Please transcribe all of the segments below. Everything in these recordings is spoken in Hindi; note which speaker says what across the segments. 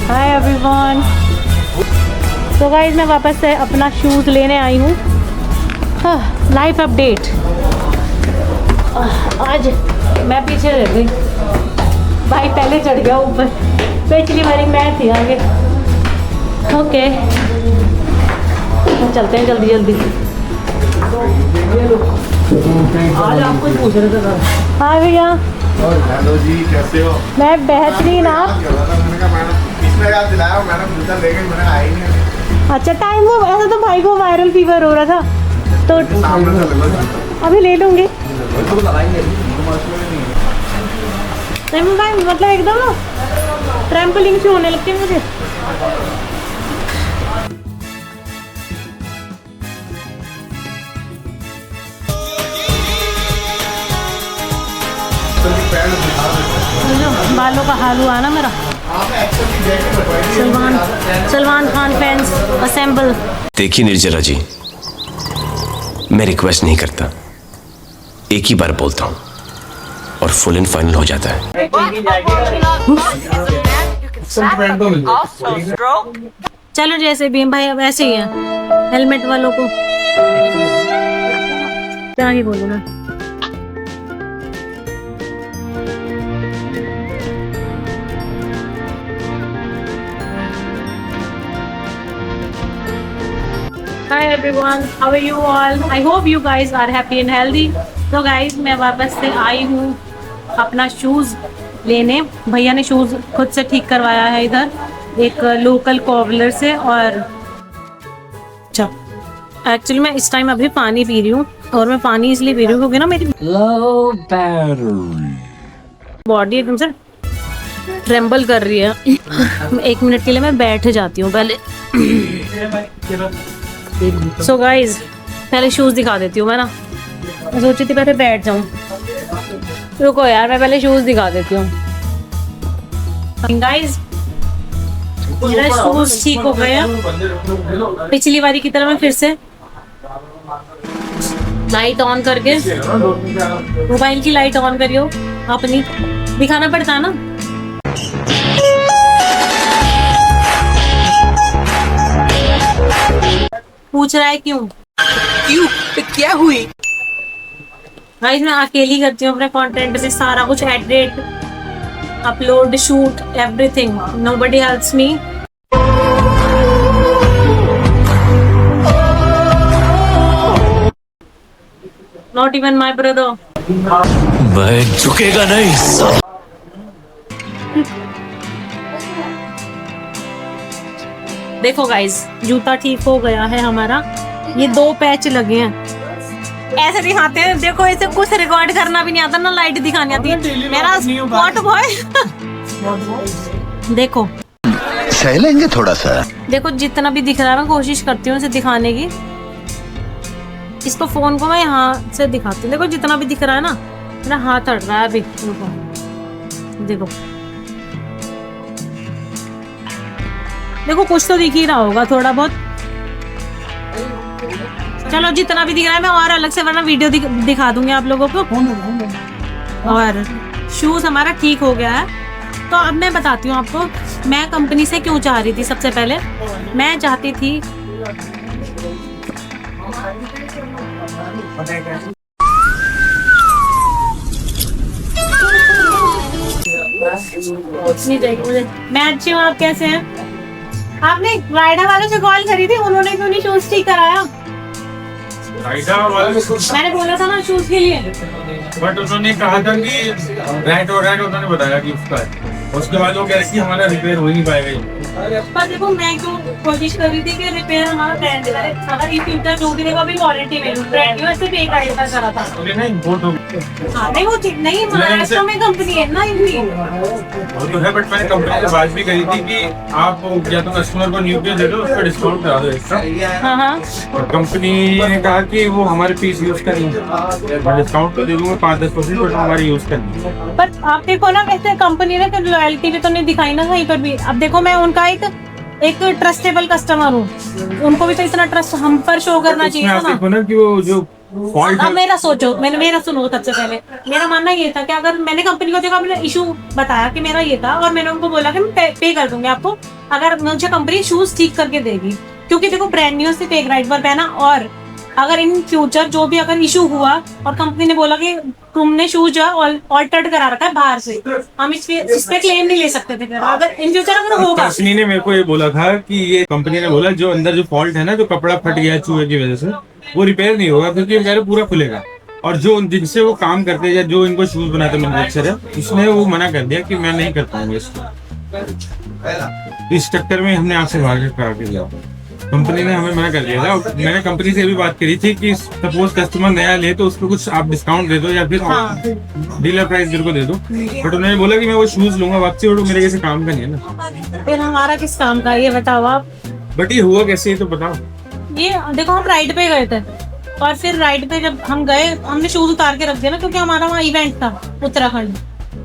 Speaker 1: Hi everyone. तो गाइस मैं वापस से अपना शूज़ लेने आई हूँ। Life update. आज मैं पीछे रह गई, भाई पहले चढ़ गया ऊपर। पिछली बारी मैं थी आगे। ओके तो चलते हैं जल्दी जल्दी। आज आप कुछ पूछ रहे थे। हाँ भैया।
Speaker 2: हेलो जी, कैसे हो?
Speaker 1: मैं बेहतरीन। आप?
Speaker 2: इसमें याद दिलाया मैडम, जूता ले गई, मैंने आई नहीं।
Speaker 1: अच्छा टाइम वो ऐसा तो भाई को वायरल फीवर हो रहा था तो
Speaker 2: सामने से लगभग
Speaker 1: अभी ले लूँगी। नहीं भाई मतलब एकदम ना ट्रैम्पोलिन से होने लगती है मुझे। बालों का हाल हुआ ना मेरा। Salman Khan fans assemble.
Speaker 3: देखिए निर्जला जी, मैं रिक्वेस्ट नहीं करता, एक ही बार बोलता हूँ और फुल एंड फाइनल हो जाता है।
Speaker 1: चलो जैसे भी भाई अब ऐसे ही है। हेलमेट वालों को क्या ही बोलूं मैं। Hi everyone, how are you all? I hope you guys are happy and healthy. तो guys मैं वापस से आई हूँ अपना शूज़ लेने। भैया ने शूज़ खुद से ठीक करवाया है इधर एक लोकल कॉबलर से। और अच्छा एक्चुअली मैं इस टाइम अभी पानी पी रही हूँ, और मैं पानी इसलिए पी रही हूँ क्योंकि ना मेरी बॉडी एकदम से ट्रेम्बल कर रही है। 1 मिनट के लिए मैं बैठ जाती हूँ पहले। सो गाइज पहले शूज़ दिखा देती हूँ मैं ना। मैं सोची थी पहले बैठ जाऊँ, रुको यार मैं पहले शूज़ दिखा देती हूँ। गाइज मेरा शूज़ ठीक हो गया। पिछली बारी की तरह मैं फिर से लाइट ऑन करके, मोबाइल की लाइट ऑन करियो अपनी, दिखाना पड़ता है ना। पूछ रहा है क्यों
Speaker 4: तो क्या हुई?
Speaker 1: गाइस मैं अकेली करती हूँ अपने कंटेंट पे सारा कुछ, edit, upload, shoot, everything. Nobody helps me. Not even my brother.
Speaker 3: मैं झुकेगा नहीं।
Speaker 1: देखो गाइस जूता ठीक हो गया है हमारा। ये 2 पैच लगे हैं, ऐसे दिखाते हैं। देखो ऐसे कुछ रिकॉर्ड करना भी नहीं आता ना, लाइट दिखानी आती है। मेरा स्पॉट बॉय देखो
Speaker 5: सह लेंगे थोड़ा सा। देखो
Speaker 1: जितना भी दिख रहा है मैं कोशिश करती हूँ इसे दिखाने की। इसको फोन को मैं यहाँ से दिखाती हूँ। देखो जितना भी दिख रहा है ना, मेरा हाथ अड़ रहा है अभी। देखो देखो कुछ तो दिख ही रहा होगा थोड़ा बहुत। चलो जितना भी दिख रहा है मैं और अलग से वरना वीडियो दिखा दूंगी आप लोगों को। और शूज हमारा ठीक हो गया है। तो अब मैं बताती हूँ आपको मैं कंपनी से क्यों चाह रही थी। सबसे पहले मैं चाहती थी मुझे। मैं अच्छी हूँ, आप कैसे हैं? आपने राइडर वालों से कॉल करी थी, उन्होंने क्यों नहीं शूज ठीक कराया? मैंने बोला था ना शूज के लिए,
Speaker 6: बट उन्होंने कहा था कि राइट उन्होंने बताया कि उसका है। उसके बाद वो कह रही थी हमारा रिपेयर हो ही नहीं पाएगा।
Speaker 1: पर देखो मैं क्यों कोशिश कर रही थी कि रिपेयर हमारा ब्रांड है। अगर इन फ्यूचर जो भी देखो भी वारंटी में ब्रांड न्यू ऐसे भी एक राइडर करा था।
Speaker 6: नहीं इम्पोर्ट हो गया।
Speaker 1: हाँ नहीं वो ठीक नहीं, महाराष्ट्र में कंपनी है ना इनकी।
Speaker 6: वो तो है, बट मैंने कंपनी से बात भी करी थी कि आप या तो कस्टमर को न्यू पीस दे दो, उस पर डिस्काउंट करा दो एक्स्ट्रा।
Speaker 1: हाँ
Speaker 6: और कंपनी ने कहा कि वो हमारे पीस यूज करेंगे, डिस्काउंट तो दे दूंगा 5-10%, बट हमारी यूज करेंगे।
Speaker 1: पर आप देखो ना वैसे कंपनी ने फिर लॉयल्टी भी तो नहीं दिखाई ना कहीं पर भी। अब देखो मैं उनका एक ट्रस्टेबल कस्टमर हूँ, उनको भी तो इतना ट्रस्ट हम पर शो करना चाहिए ना।
Speaker 6: देखो ना कि वो जो
Speaker 1: अब मेरा सोचो, मेरा सुनो। सबसे पहले मेरा मानना ये था कि अगर मैंने कंपनी को देखा, मैंने इशू बताया कि मेरा ये था और मैंने उनको बोला कि मैं पे कर दूंगी आपको, अगर मुझे कंपनी शूज ठीक करके देगी, क्योंकि देखो ब्रांड न्यू सिर्फ एक राइड पर पहना, और अगर इन फ्यूचर जो भी अगर इशू हुआ और कंपनी ने बोला कि तुमने शूज ऑल्टर्ड करा रखा है बाहर से, हम इस पे क्लेम नहीं ले सकते थे। अगर इन फ्यूचर अगर होगा,
Speaker 6: कंपनी ने मेरे को ये बोला था कि ये कंपनी ने बोला जो अंदर जो फॉल्ट है ना, जो कपड़ा फट गया चूहे की वजह से, वो रिपेयर नहीं होगा क्योंकि बेचारे पूरा खुलेगा। और जो जिनसे वो काम करते हैं या जो इनको शूज बनाते मैन्युफैक्चर है, उसने वो मना कर दिया कि मैं नहीं कर पाऊंगा इसको। इस चक्कर में हमने आपसे बाहर करा के दिया, कंपनी ने हमें मना कर दिया था। मैंने कंपनी से भी बात करी थी कि सपोज कस्टमर नया ले तो उसको कुछ आप डिस्काउंट दे दो या फिर डीलर प्राइस मेरे को दे दो, बट उन्होंने बोला कि मैं वो शूज लूंगा वापसी, और मेरे कैसे काम का नहीं है ना।
Speaker 1: फिर हमारा किस काम का, ये बताओ आप।
Speaker 6: बट ये हुआ कैसे, ये तो बताओ।
Speaker 1: ये देखो, हम राइड पे गए थे, और फिर राइड पे जब हम गए, हमने शूज उतार के रख दिया ना, क्योंकि हमारा वहाँ इवेंट था उत्तराखंड।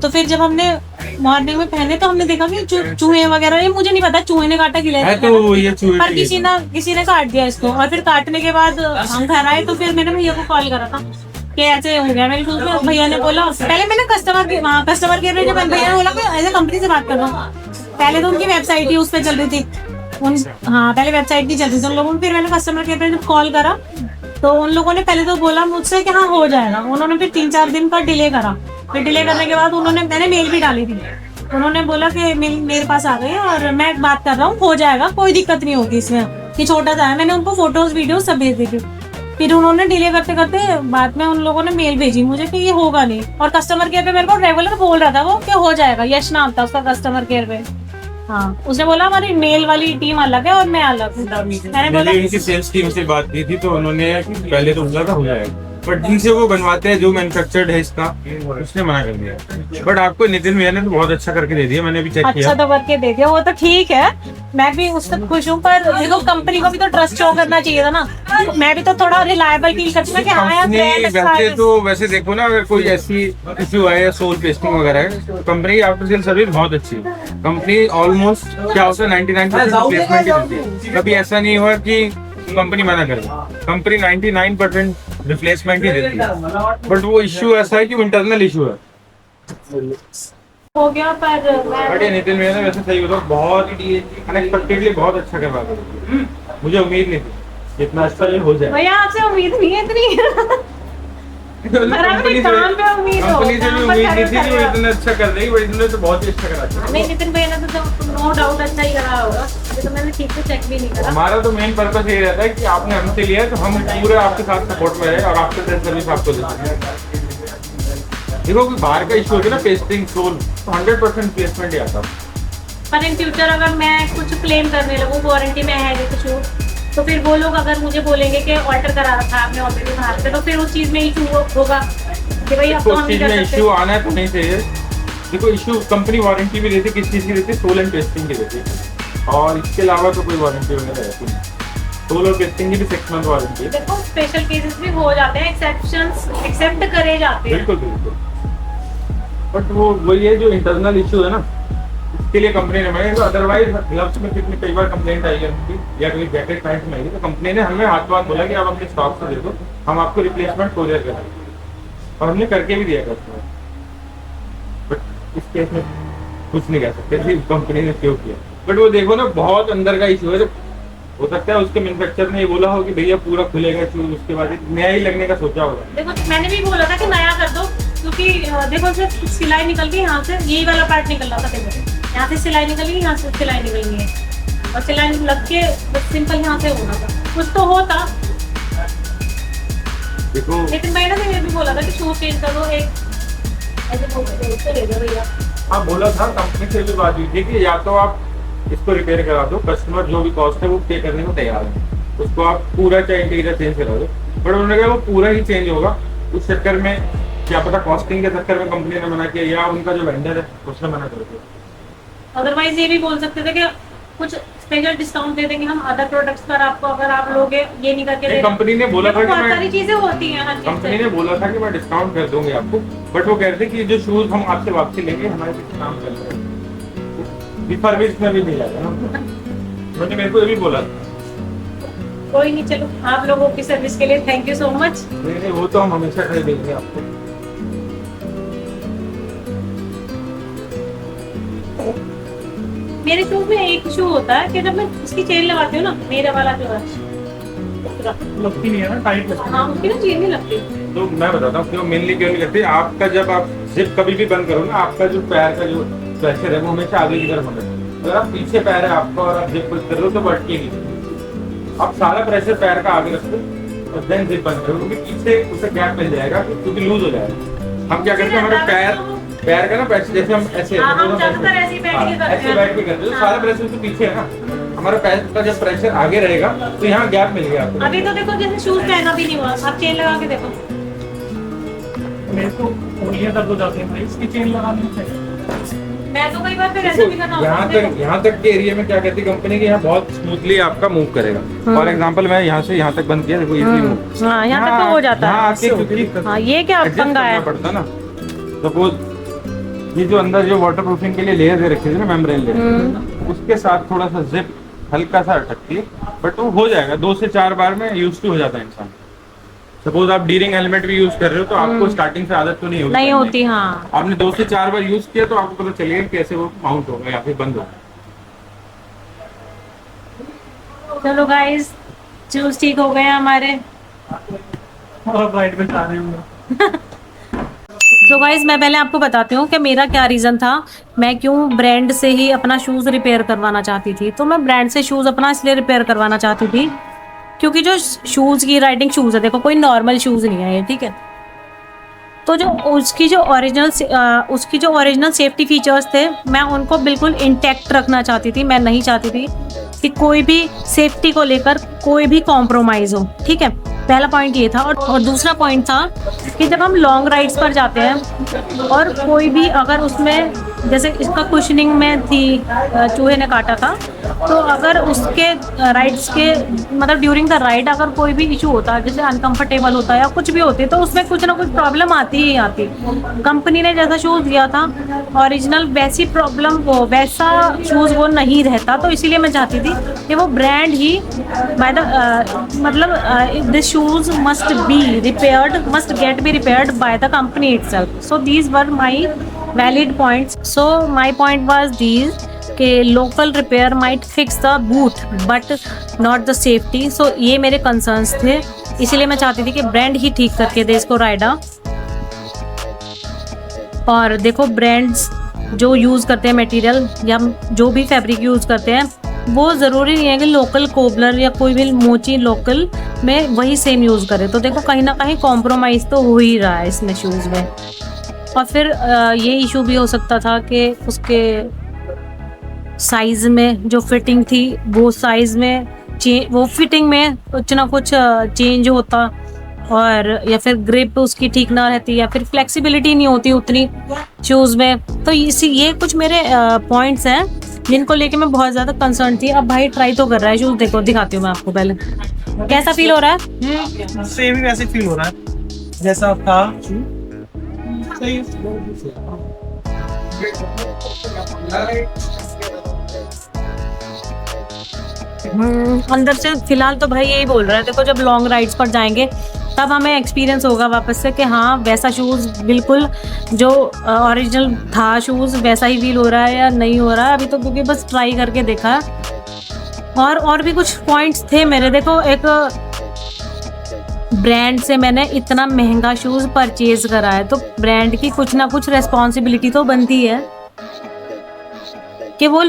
Speaker 1: तो फिर जब हमने मॉर्निंग में पहने तो हमने देखा कि चूहे वगैरह, ये मुझे नहीं पता चूहे ने काटा कि
Speaker 6: तो ये चूहे
Speaker 1: पर किसी ने काट दिया इसको। और फिर काटने के बाद हम घर आए तो फिर मैंने भैया को कॉल करा था कि ऐसे हो गया मेरे शूज में। भैया ने बोला, पहले मैंने कस्टमर केयर में जब भैया ने बोला कि ऐसे कंपनी से बात कर रहा हूँ, पहले तो उनकी वेबसाइट ही उस पर चल रही थी, पहले वेबसाइट नहीं चल रही थी उन लोगों ने। फिर मैंने कस्टमर केयर पे जब कॉल करा तो उन लोगों ने पहले तो बोला मुझसे कि हाँ हो जाएगा, उन्होंने फिर 3-4 दिन का डिले करा। फिर डिले करने के बाद मैंने मेल भी डाली थी, उन्होंने बोला कि मेरे पास आ गई और मैं बात कर रहा हूँ, हो जाएगा, कोई दिक्कत नहीं होगी इसमें, कि छोटा सा है। मैंने उनको फोटोज वीडियो सब भेज दी थी। फिर उन्होंने डिले करते करते बाद में उन लोगों ने मेल भेजी मुझे कि ये होगा नहीं, और कस्टमर केयर पे मेरे को रेगुलर बोल रहा था वो कि हो जाएगा। यश नाम था उसका कस्टमर केयर पे। हाँ, उसने बोला हमारी मेल वाली टीम अलग है और मैं अलग हूँ। मैंने बोला
Speaker 6: इनकी सेल्स टीम से बात की थी तो उन्होंने पहले तो बोला था हो जाएगा, बट जिनसे वो बनवाते हैं जो मैन्युफैक्चर्ड है इसका, उसने मना कर दिया। बट आपको नितिन भैया ने तो बहुत अच्छा करके दे दिया, मैंने भी चेक किया।
Speaker 1: अच्छा तो करके दे दिया, वो तो ठीक है, मैं भी उससे खुश हूँ। पर देखो कंपनी को भी तो ट्रस्ट शो करना चाहिए था ना, मैं भी तो थोड़ा रिलायबल फील करती हूँ कि हाँ यार ब्रांड अच्छा है।
Speaker 6: तो वैसे देखो ना, अगर कोई ऐसी इश्यू आए या सोल पेस्टिंग वगैरह है, कंपनी की आफ्टर सेल सर्विस बहुत अच्छी है। कंपनी ऑलमोस्ट क्या होता है 99% रिप्लेसमेंट ही देती है, कभी ऐसा नहीं हुआ कि कंपनी मना करे। कंपनी 99% रिप्लेसमेंट ही देती है, बट वो इश्यू ऐसा है कि इंटरनल इश्यू है।
Speaker 1: हो गया पर
Speaker 6: बट ये नितिन भैया ने वैसे सही बताओ, बहुत अनएक्सपेक्टेडली बहुत अच्छा करवा दिया। मुझे उम्मीद नहीं थी इतना अच्छा ये हो जाए।
Speaker 1: भैया आपसे उम्मीद नहीं है इतनी।
Speaker 6: कंपनी से भी उम्मीद नहीं थी कि वो इतना अच्छा कर देगी, बट इन्होंने तो बहुत ही अच्छा करा दिया।
Speaker 1: नहीं, नितिन भैया ने तो नो डाउट अच्छा ही करा होगा, अभी तो मैंने ठीक से चेक भी नहीं करा।
Speaker 6: हमारा तो मेन पर्पस यही रहता है कि आपने हमसे लिया है तो हम पूरे आपके साथ सपोर्ट में रहे और आपके साथ सर्विस आपको देते। देखो कोई बाहर का इशू होगा ना, पेस्टिंग सोल, तो 100% प्लेसमेंट ही आता।
Speaker 1: पर इन फ्यूचर अगर मैं कुछ क्लेम करने लगूँ, वारंटी में है कुछ, तो फिर वो लोग अगर मुझे बोलेंगे कि ऑल्टर करा रखा है आपने ऑलरेडी बाहर से, तो फिर उस चीज में इशू होगा कि भाई अब तो हम नहीं कर सकते।
Speaker 6: इशू आना है तो नहीं चाहिए। देखो इशू कंपनी वारंटी भी देती, किस चीज की देती है, सोल एंड पेस्टिंग की देती है, और इसके अलावा तो कोई वारंटी वगैरह रहती नहीं। सोल और पेस्टिंग की भी 6 मंथ वारंटी है।
Speaker 1: देखो स्पेशल केसेस भी हो जाते हैं, एक्सेप्शंस एक्सेप्ट करे जाते हैं।
Speaker 6: बिल्कुल बिल्कुल, बट वो वही है जो इंटरनल इशू है ना, इसके लिए कंपनी ने मना। तो अदरवाइज ग्लव्स में कितनी कई बार कंप्लेंट आई है उनकी, या कोई जैकेट पैंट में आई, तो कंपनी ने हमें हाथ बात बोला कि आप अपने स्टॉक से दे दो, हम आपको रिप्लेसमेंट कोरियर कर देंगे, और हमने करके भी दिया कस्टमर। बट इस केस में कुछ नहीं कह सकते कि कंपनी ने क्यों किया, बट वो देखो ना बहुत अंदर का इशू है। हो सकता है उसके मैन्युफैक्चरर ने ये बोला हो कि भैया पूरा खुलेगा शूज, उसके बाद नया ही लगने का सोचा होगा।
Speaker 1: देखो मैंने भी बोला था कि नया कर दो, क्योंकि देखो सिर्फ सिलाई निकल गई यहाँ से, यही वाला पार्ट निकल रहा था देखो, यहाँ से सिलाई निकल गई, यहाँ से सिलाई निकल गई है, और सिलाई लग के बस सिंपल यहाँ से होना था, कुछ तो होता।
Speaker 6: देखो
Speaker 1: लेकिन मैंने तो ये भी बोला था कि शूज चेंज कर दो, एक ऐसे ले दो भैया।
Speaker 6: हाँ बोला था, कंपनी से भी बात हुई थी कि या तो आप इसको रिपेयर करा दो, कस्टमर जो भी कॉस्ट है वो पे करने को तैयार है, उसको आप पूरा चाहे इंटीरियर चेंज करा दो, बट उन्होंने कहा वो पूरा ही चेंज होगा। उस चक्कर में क्या पता कॉस्टिंग के चक्कर में कंपनी ने मना किया, या उनका जो वेंडर है उसने मना कर दिया।
Speaker 1: अदरवाइज ये भी बोल सकते थे कि कुछ स्पेशल डिस्काउंट दे देंगे हम अदर प्रोडक्ट्स पर आपको, अगर आप लोगे ये नहीं करके।
Speaker 6: कंपनी ने बोला था कि
Speaker 1: बहुत सारी चीजें होती हैं,
Speaker 6: कंपनी ने बोला था कि मैं डिस्काउंट कर दूंगी आपको, बट वो कह रहे थे कि जो शूज हम आपसे वापसी लेंगे हमारे पीछे काम चल रहा है, रिफर्बिश में भी नहीं जाएगा ना, उन्होंने मेरे को ये भी बोला।
Speaker 1: कोई नहीं, चलो आप लोगों की सर्विस के लिए थैंक यू सो मच।
Speaker 6: नहीं वो तो हम हमेशा कर देंगे आपको।
Speaker 1: मेरे शूज में एक इशू होता है कि जब मैं उसकी चेन लगाती हूँ ना, मेरा वाला जो है
Speaker 6: लगती नहीं है ना, टाइट लगती
Speaker 1: हाँ उसकी ना चेन नहीं लगती।
Speaker 6: है। तो मैं बताता हूँ क्यों मेनली क्यों नहीं लगती। आपका जब आप जिप कभी भी बंद करो ना, आपका जो पैर का जो प्रेशर है वो हमेशा आगे की तरफ होना चाहिए। अगर आप पीछे पैर है आपका और आप जिप बंद कर रहे हो तो बढ़ती नहीं। आप सारा प्रेशर पैर का आगे रखो और देन जिप बंद करो, क्योंकि पीछे उसे गैप मिल जाएगा क्योंकि लूज हो जाएगा। हम क्या करते हैं, हमारे पैर का ना प्रेशर, जैसे हम ऐसे
Speaker 1: हम ज्यादातर ऐसे ही बैठ के करते हैं।
Speaker 6: ऐसे बैठ के करते हैं, तो सारा प्रेशर तो पीछे है ना। हमारा पैर का जब प्रेशर आगे रहेगा तो यहाँ गैप मिल गया आपको।
Speaker 1: अभी तो देखो जैसे शूज पहना भी नहीं हुआ, आप चेन लगा के देखो।
Speaker 7: मेरे को उंगलियां दर्द हो जाती हैं भाई, इसकी चेन लगानी चाहिए।
Speaker 1: मैं तो कई बार फिर ऐसे भी करना होता है।
Speaker 6: यहाँ तक के एरिया में क्या कहती है कंपनी की, यहाँ बहुत स्मूथली आपका मूव करेगा। फॉर एग्जांपल मैं यहाँ से यहाँ तक बंद किया, देखो इजीली मूव।
Speaker 1: हाँ यहाँ तक तो हो जाता
Speaker 6: यहाँ
Speaker 1: है।
Speaker 6: आके क्योंकि
Speaker 1: हाँ ये क्या
Speaker 6: adjust
Speaker 1: पंगा है।
Speaker 6: करना पड़ता ना। सपोज ये जो अंदर जो वाटर प्रूफिंग के लिए लेयर दे रखी थी ना, मेम्ब्रेन लेयर, उसके साथ थोड़ा सा जिप हल्का सा अटकती है, बट वो हो जाएगा 2 से 4 बार में यूज टू हो जाता है इंसान। सपोज आप डीरिंग हेलमेट भी यूज कर रहे हो तो आपको स्टार्टिंग से आदत तो नहीं
Speaker 1: होती। हाँ
Speaker 6: आपने 2 से 4 बार यूज किया तो आपको पता चलेगा कैसे वो माउंट होगा या फिर बंद होगा।
Speaker 1: चलो गाइस, शूज ठीक हो गए हमारे।
Speaker 7: और राइड पे जा रहे होंगे।
Speaker 1: तो गाइज मैं पहले आपको बताती हूँ कि मेरा क्या रीज़न था, मैं क्यों ब्रांड से ही अपना शूज़ रिपेयर करवाना चाहती थी। तो मैं ब्रांड से शूज़ अपना इसलिए रिपेयर करवाना चाहती थी क्योंकि जो शूज़ की राइडिंग शूज़ है, देखो कोई नॉर्मल शूज़ नहीं है ये, ठीक है। तो जो उसकी जो ओरिजिनल सेफ्टी फीचर्स थे, मैं उनको बिल्कुल इंटैक्ट रखना चाहती थी। मैं नहीं चाहती थी कि कोई भी सेफ्टी को लेकर कोई भी कॉम्प्रोमाइज़ हो, ठीक है। पहला पॉइंट ये था। और दूसरा पॉइंट था कि जब हम लॉन्ग राइड्स पर जाते हैं और कोई भी अगर उसमें, जैसे इसका कुशनिंग में थी, चूहे ने काटा था, तो अगर उसके राइड्स के मतलब ड्यूरिंग द राइड अगर कोई भी इशू होता है, जैसे अनकंफर्टेबल होता है या कुछ भी होती है, तो उसमें कुछ ना कुछ प्रॉब्लम आती ही आती। कंपनी ने जैसा शूज़ दिया था ओरिजिनल, वैसी प्रॉब्लम वैसा शूज़ वो नहीं रहता। तो इसीलिए मैं चाहती थी कि वो ब्रांड ही बाय द मतलब this shoes must be repaired, must get B repaired by the company itself. So these were my valid points. So my point was these कि local repair might fix the boot but not the safety. So ये मेरे concerns थे, इसीलिए मैं चाहती थी कि ब्रांड ही ठीक करके दे इसको राइडा। और देखो ब्रांड्स जो यूज़ करते हैं मटेरियल या जो भी फैब्रिक यूज़ करते हैं, वो ज़रूरी नहीं है कि लोकल कोबलर या कोई भी मोची लोकल में वही सेम यूज़ करे। तो देखो कहीं ना कहीं कॉम्प्रोमाइज़ तो हो ही रहा है इसमें शूज़ में। और फिर ये इशू भी हो सकता था कि उसके साइज़ में जो फिटिंग थी, वो साइज़ में वो फिटिंग में कुछ ना कुछ चेंज होता, और या फिर ग्रिप उसकी ठीक ना रहती, या फिर फ्लेक्सिबिलिटी नहीं होती उतनी शूज़ में। तो ये कुछ मेरे पॉइंट्स हैं जिनको लेके मैं बहुत ज़्यादा कंसर्न थी। अब भाई ट्राई तो कर रहा है शूज़, देखो दिखाती हूँ मैं आपको पहले कैसा फील हो रहा है।
Speaker 7: सेम ही वैसे फील हो रहा है जैसा था। सही है।
Speaker 1: अंदर से फिलहाल तो भाई यही बोल रहा है। देखो जब लॉन्ग राइड्स पर जाएंगे तब हमें एक्सपीरियंस होगा वापस से कि हाँ वैसा शूज़ बिल्कुल जो ओरिजिनल था शूज़ वैसा ही फील हो रहा है या नहीं हो रहा है। अभी तो क्योंकि बस ट्राई करके देखा है। और भी कुछ पॉइंट्स थे मेरे। देखो एक ब्रांड से मैंने इतना महंगा शूज़ परचेज करा है, तो ब्रांड की कुछ ना कुछ रिस्पॉन्सिबिलिटी तो बनती है कि वो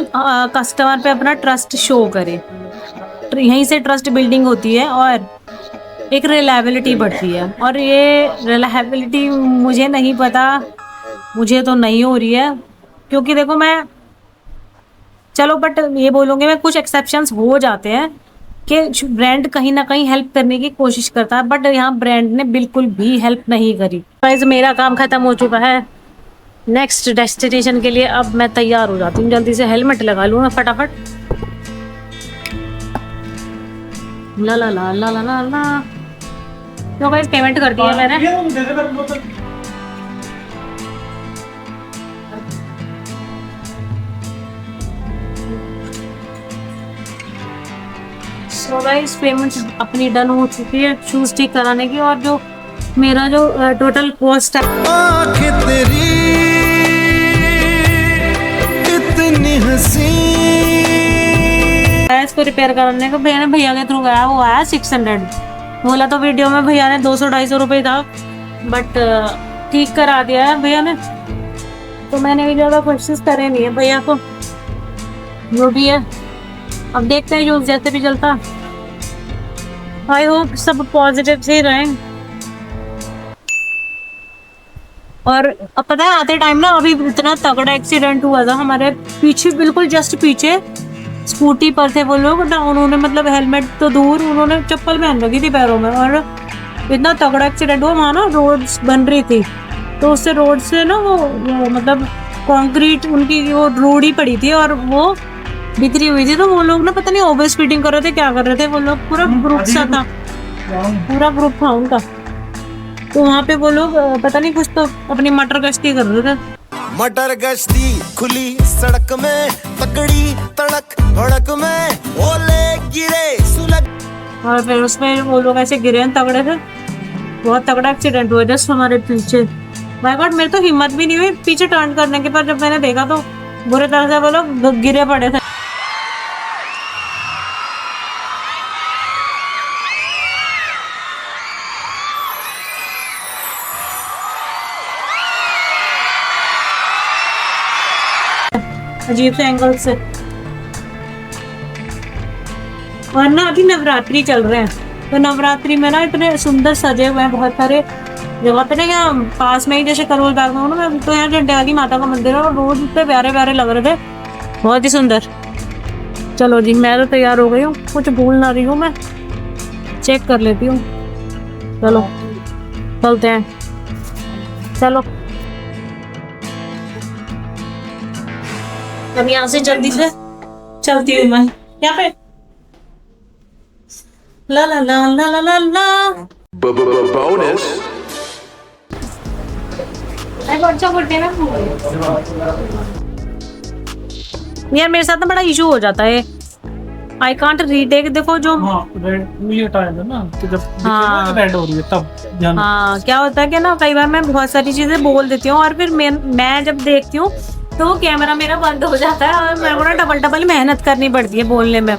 Speaker 1: कस्टमर पे अपना ट्रस्ट शो करे। यहीं से ट्रस्ट बिल्डिंग होती है और एक रिलायबिलिटी बढ़ती है। और ये रिलायबिलिटी मुझे नहीं पता, मुझे तो नहीं हो रही है, क्योंकि देखो मैं चलो बट ये बोलूँगी मैं कुछ एक्सेप्शंस हो जाते हैं कि ब्रांड कहीं ना कहीं हेल्प करने की कोशिश करता है, बट यहाँ ब्रांड ने बिल्कुल भी हेल्प नहीं करी। गाइस मेरा काम ख़त्म हो चुका है नेक्स्ट डेस्टिनेशन के लिए। अब मैं तैयार हो जाती हूँ, जल्दी से हेलमेट लगा लूँ मैं फटाफट। ला ला ला ला ला ला ला। तो गाइस पेमेंट कर दिया मैंने। तो गाइस पेमेंट अपनी डन हो चुकी है शूज़ ठीक कराने की। और जो मेरा जो टोटल कॉस्ट है,
Speaker 8: आँखें तेरी इतनी हंसी
Speaker 1: गया इसको रिपेयर करने को, भैया के थ्रू गया, वो आया 600। बोला तो वीडियो में भैया ने 200-250 रुपये था, बट ठीक करा दिया है भैया ने। तो मैंने भी ज़्यादा कोशिश करे नहीं है भैया को, जो भी है अब देखते हैं यूज जैसे भी चलता। आई होप सब पॉजिटिव से ही रहें। और अब पता है आते टाइम ना अभी इतना तगड़ा एक्सीडेंट हुआ था हमारे पीछे, बिल्कुल जस्ट पीछे स्कूटी पर थे वो लोग ना, उन्होंने मतलब हेलमेट तो दूर, उन्होंने चप्पल पहन रखी थी पैरों में, और इतना तगड़ा एक्सीडेंट हुआ। वहाँ ना रोड बन रही थी, तो उससे रोड से ना वो मतलब कंक्रीट उनकी वो रोड ही पड़ी थी और वो बिखरी हुई थी। तो वो लोग ना पता नहीं ओवर स्पीडिंग कर रहे थे, क्या कर रहे थे वो लोग, पूरा ग्रुप सा था, पूरा ग्रुप था उनका। तो वहाँ पे वो लोग पता नहीं कुछ तो अपनी मटर गश्ती कर रहे थे।
Speaker 8: मटर गश्ती खुली सड़क में, तकड़ी तड़क भड़क में ओले गिरे सुलग,
Speaker 1: और फिर उसमें वो लोग ऐसे गिरे तगड़े थे, बहुत तगड़ा एक्सीडेंट हुआ जस्ट हमारे पीछे। माय गॉड, मेरे तो हिम्मत भी नहीं हुई पीछे टर्न करने के, पर जब मैंने देखा तो बुरे तरह से वो लोग गिरे पड़े थे। अजीब से एंगल से। और ना अभी नवरात्रि चल रहे हैं, तो नवरात्रि में ना इतने सुंदर सजे हुए हैं बहुत सारे जगह पे ना, यहाँ पास में ही जैसे करोल बाग में ना, तो यहाँ जंडेवाली माता का मंदिर है और रोज इतने प्यारे प्यारे लग रहे थे, बहुत ही सुंदर। चलो जी, मैं तो तैयार हो गई हूँ, कुछ भूल ना रही हूँ, मैं चेक कर लेती हूँ। चलो चलते हैं, चलो अब यहाँ से जल्दी से चलती हूँ मैं। यहाँ पे ला ला ला ला ला ला ला
Speaker 5: बोनस।
Speaker 1: यार मेरे साथ ना बड़ा इशू हो जाता है, आई कांट रीटेक। देखो जो
Speaker 7: रेड उंगली हटाया था ना, तो जब
Speaker 1: हाँ।
Speaker 7: रेड हो रही है तब ध्यान।
Speaker 1: हाँ, क्या होता है कि ना कई बार मैं बहुत सारी चीजें बोल देती हूँ और फिर मैं जब देखती हूँ तो कैमरा मेरा बंद हो जाता है और मेरे को ना डबल मेहनत करनी पड़ती है बोलने में।